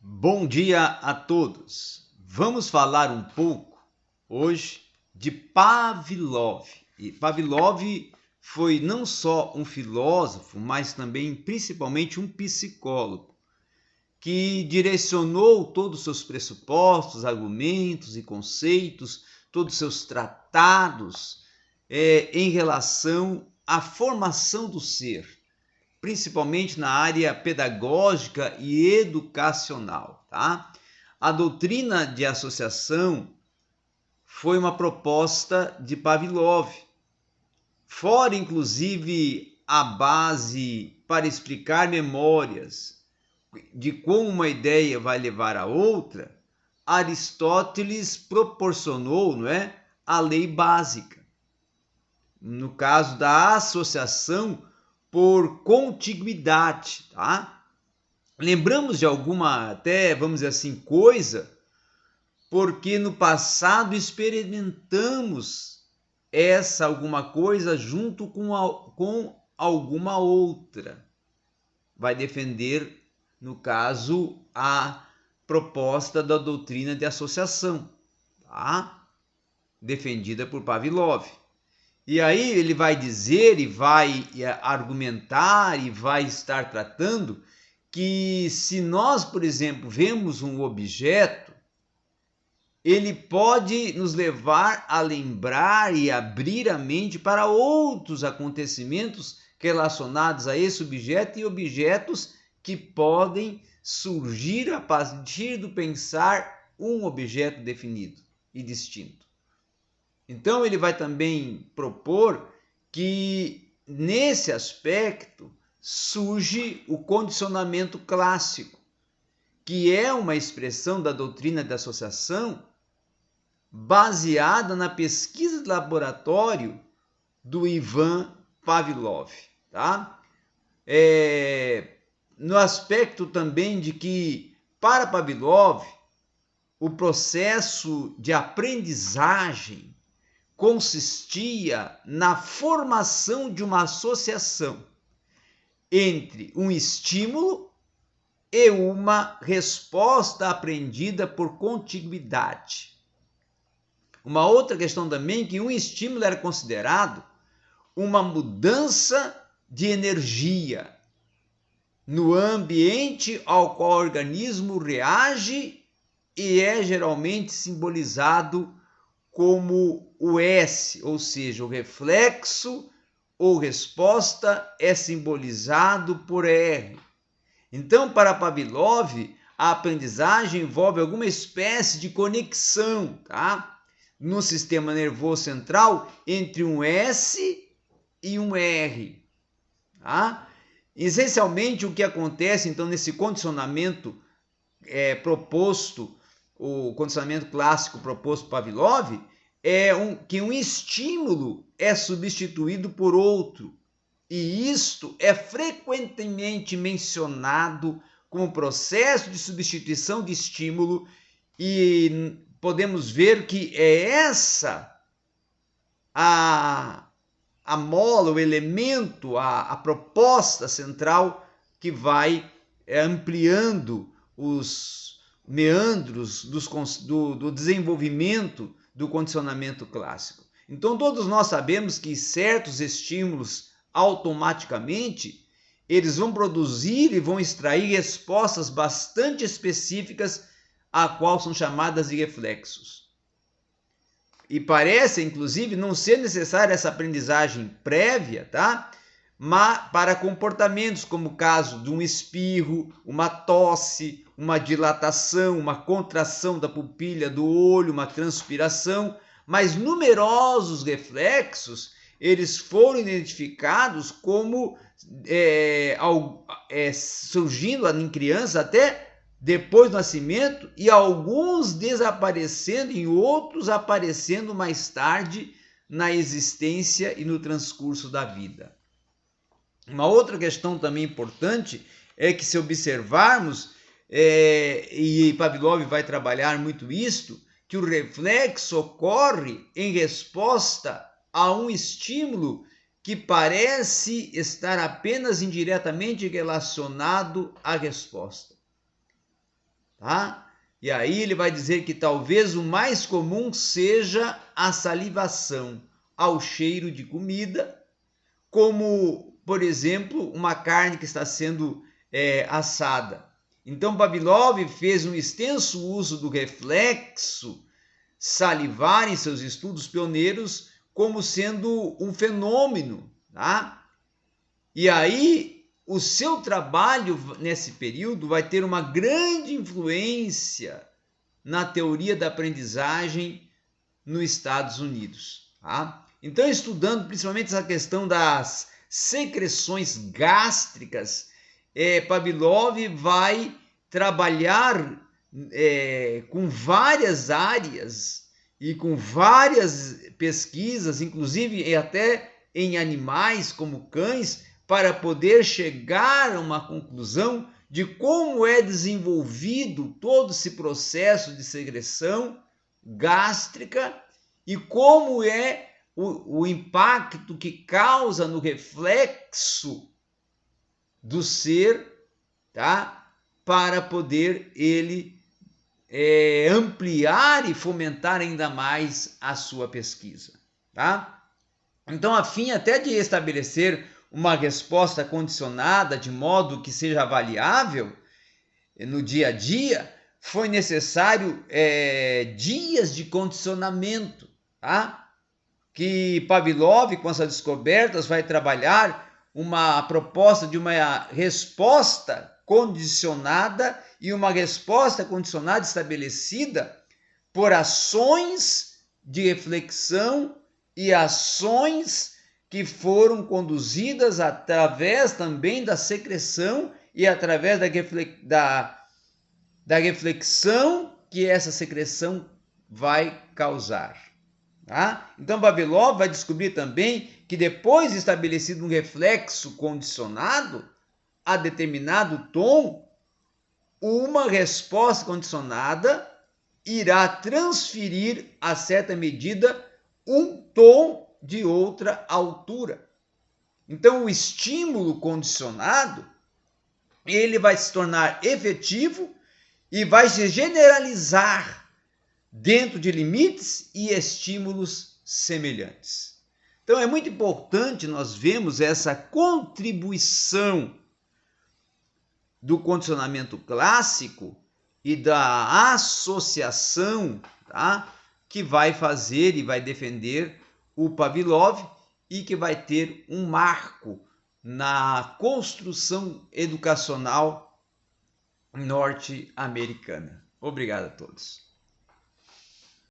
Bom dia a todos. Vamos falar um pouco hoje de Pavlov. E Pavlov foi não só um filósofo, mas também principalmente um psicólogo, que direcionou todos os seus pressupostos, argumentos e conceitos, todos os seus tratados em relação à formação do ser, principalmente na área pedagógica e educacional, tá? A doutrina de associação foi uma proposta de Pavlov, fora inclusive a base para explicar memórias de como uma ideia vai levar a outra. Aristóteles proporcionou, não é, a lei básica, no caso da associação por contiguidade, tá? Lembramos de alguma, até vamos dizer assim, coisa, porque no passado experimentamos essa alguma coisa junto com alguma outra. Vai defender, no caso, a proposta da doutrina de associação, tá? Defendida por Pavlov. E aí ele vai dizer e vai argumentar e vai estar tratando que se nós, por exemplo, vemos um objeto, ele pode nos levar a lembrar e abrir a mente para outros acontecimentos relacionados a esse objeto e objetos que podem surgir a partir do pensar um objeto definido e distinto. Então ele vai também propor que nesse aspecto surge o condicionamento clássico, que é uma expressão da doutrina da associação baseada na pesquisa de laboratório do Ivan Pavlov, tá? No aspecto também de que para Pavlov o processo de aprendizagem consistia na formação de uma associação entre um estímulo e uma resposta aprendida por contiguidade. Uma outra questão também é que um estímulo era considerado uma mudança de energia no ambiente ao qual o organismo reage e é geralmente simbolizado como o S, ou seja, o reflexo ou resposta é simbolizado por R. Então, para Pavlov, a aprendizagem envolve alguma espécie de conexão, tá? No sistema nervoso central entre um S e um R. Tá? Essencialmente, o que acontece, então, nesse condicionamento proposto, o condicionamento clássico proposto por Pavlov, é que um estímulo é substituído por outro. E isto é frequentemente mencionado como processo de substituição de estímulo, e podemos ver que é essa a mola, o elemento, a proposta central que vai ampliando os meandros do desenvolvimento do condicionamento clássico. Então, todos nós sabemos que certos estímulos automaticamente eles vão produzir e vão extrair respostas bastante específicas, a qual são chamadas de reflexos. E parece, inclusive, não ser necessária essa aprendizagem prévia, tá? Mas para comportamentos como o caso de um espirro, uma tosse, uma dilatação, uma contração da pupila do olho, uma transpiração, mas numerosos reflexos, eles foram identificados como surgindo em crianças até depois do nascimento, e alguns desaparecendo e outros aparecendo mais tarde na existência e no transcurso da vida. Uma outra questão também importante é que, se observarmos, e Pavlov vai trabalhar muito isto, que o reflexo ocorre em resposta a um estímulo que parece estar apenas indiretamente relacionado à resposta. tá? E aí ele vai dizer que talvez o mais comum seja a salivação ao cheiro de comida, como, por exemplo, uma carne que está sendo assada. Então, Pavlov fez um extenso uso do reflexo salivar em seus estudos pioneiros como sendo um fenômeno, tá? E aí, o seu trabalho nesse período vai ter uma grande influência na teoria da aprendizagem nos Estados Unidos, tá? Então, estudando principalmente essa questão das secreções gástricas, Pavlov vai trabalhar com várias áreas e com várias pesquisas, inclusive até em animais como cães, para poder chegar a uma conclusão de como é desenvolvido todo esse processo de secreção gástrica e como é o impacto que causa no reflexo do ser, tá? Para poder ele ampliar e fomentar ainda mais a sua pesquisa, tá? Então, a fim até de estabelecer uma resposta condicionada de modo que seja avaliável no dia a dia, foi necessário dias de condicionamento, tá? Que Pavlov, com essas descobertas, vai trabalhar uma proposta de uma resposta condicionada e uma resposta condicionada estabelecida por ações de reflexão e ações que foram conduzidas através também da secreção e através da reflexão que essa secreção vai causar. Tá? Então, Pavlov vai descobrir também que depois de estabelecido um reflexo condicionado a determinado tom, uma resposta condicionada irá transferir a certa medida um tom de outra altura. Então, o estímulo condicionado ele vai se tornar efetivo e vai se generalizar dentro de limites e estímulos semelhantes. Então, é muito importante nós vermos essa contribuição do condicionamento clássico e da associação, tá? Que vai fazer e vai defender o Pavlov e que vai ter um marco na construção educacional norte-americana. Obrigado a todos.